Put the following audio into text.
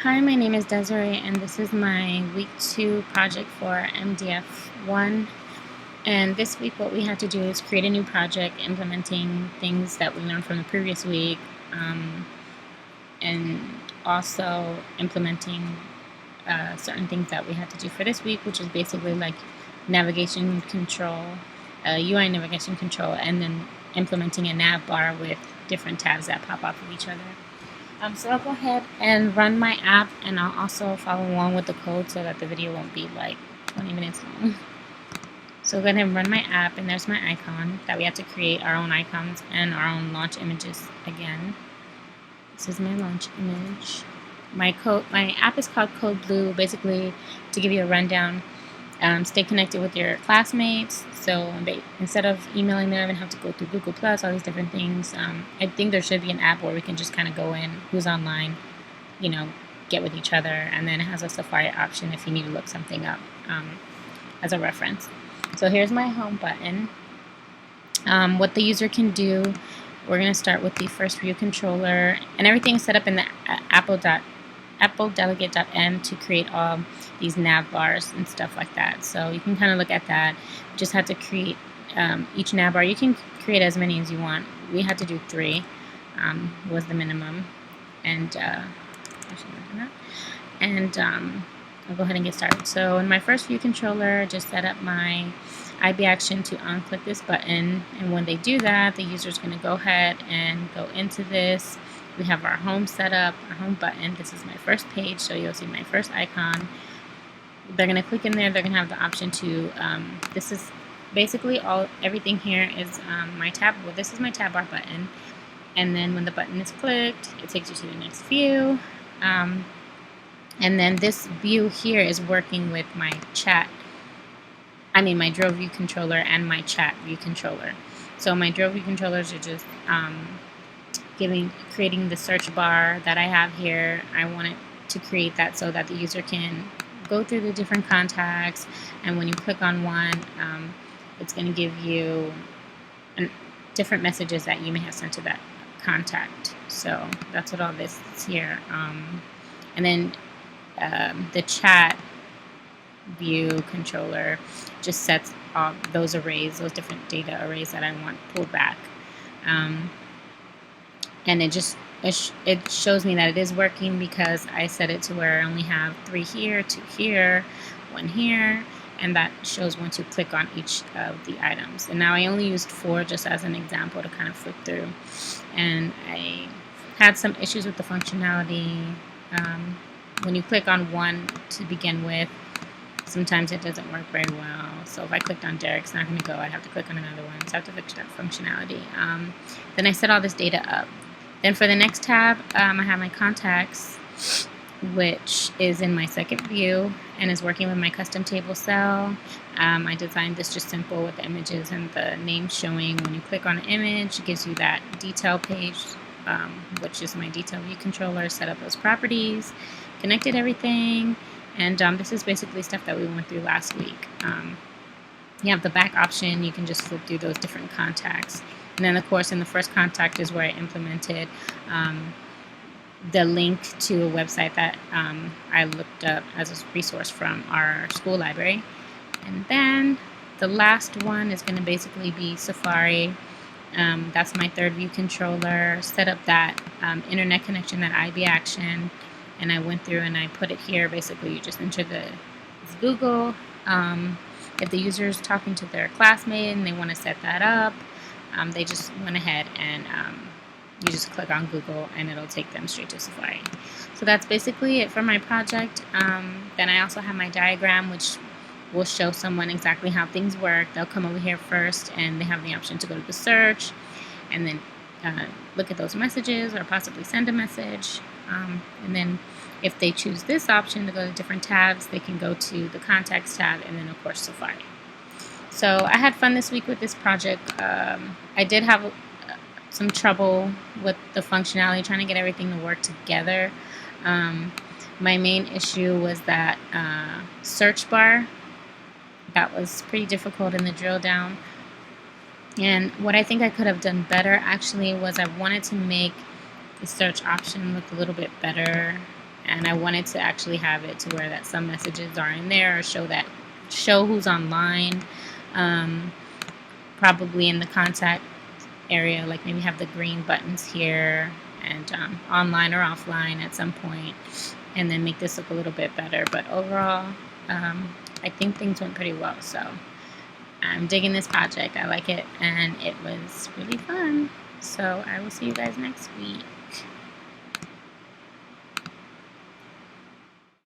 Hi, my name is Desiree, and this is my week 2 project for MDF1. And this week, what we had to do is create a new project implementing things that we learned from the previous week, and also implementing certain things that we had to do for this week, which is basically like navigation control, UI navigation control, and then implementing a nav bar with different tabs that pop off of each other. So I'll go ahead and run my app, and I'll also follow along with the code so that the video won't be like 20 minutes long. So go ahead and run my app, and there's my icon that we have to create our own icons and our own launch images again. This is my launch image. My app is called Code Blue, basically to give you a rundown. Stay connected with your classmates. So instead of emailing them and have to go through Google Plus, all these different things, I think there should be an app where we can just kind of go in, who's online, get with each other, and then it has a Safari option if you need to look something up as a reference. So here's my home button. What the user can do, we're going to start with the first view controller, and everything is set up in the Apple delegate.m to create all these nav bars and stuff like that. So you can kind of look at that. You just have to create each nav bar. You can create as many as you want. We had to do 3 was the minimum. And I'll go ahead and get started. So in my first view controller, just set up my IB action to unclick this button, and when they do that, the user is going to go ahead and go into this. We have our home set up, our home button. This is my first page, so you'll see my first icon. They're going to click in there. They're going to have the option to, this is basically everything here is my tab. Well, this is my tab bar button. And then when the button is clicked, it takes you to the next view. And then this view here is working with my my drill view controller and my chat view controller. So my drill view controllers are just creating the search bar that I have here. I want it to create that so that the user can go through the different contacts, and when you click on one, it's going to give you different messages that you may have sent to that contact. So that's what all this is here. And then the chat view controller just sets all those arrays, those different data arrays that I want pulled back. And it shows me that it is working because I set it to where I only have 3 here, 2 here, 1 here, and that shows once you click on each of the items. And now I only used 4 just as an example to kind of flip through. And I had some issues with the functionality. When you click on one to begin with, sometimes it doesn't work very well. So if I clicked on Derek, it's not going to go. I'd have to click on another one. So I have to fix that functionality. Then I set all this data up. Then for the next tab, I have my contacts, which is in my second view and is working with my custom table cell. I designed this just simple with the images and the names showing. When you click on an image, it gives you that detail page, which is my detail view controller. Set up those properties, connected everything, and this is basically stuff that we went through last week. You have the back option. You can just flip through those different contacts. And then, of course, in the first contact is where I implemented the link to a website that I looked up as a resource from our school library. And then the last one is going to basically be Safari. That's my third view controller. Set up that internet connection, that IB action, and I went through and I put it here. Basically, you just enter it's Google. If the user is talking to their classmate and they want to set that up, they just went ahead and you just click on Google and it'll take them straight to Safari. So that's basically it for my project. Then I also have my diagram, which will show someone exactly how things work. They'll come over here first and they have the option to go to the search and then look at those messages or possibly send a message. And then if they choose this option to go to different tabs, they can go to the contacts tab and then of course Safari. So I had fun this week with this project. I did have some trouble with the functionality, trying to get everything to work together. My main issue was that search bar. That was pretty difficult in the drill down. And what I think I could have done better actually was I wanted to make the search option look a little bit better and I wanted to actually have it to where that some messages are in there, or show who's online, probably in the contact area, like maybe have the green buttons here, and online or offline at some point, and then make this look a little bit better. But overall, I think things went pretty well, so I'm digging this project. I like it, and it was really fun. So I will see you guys next week.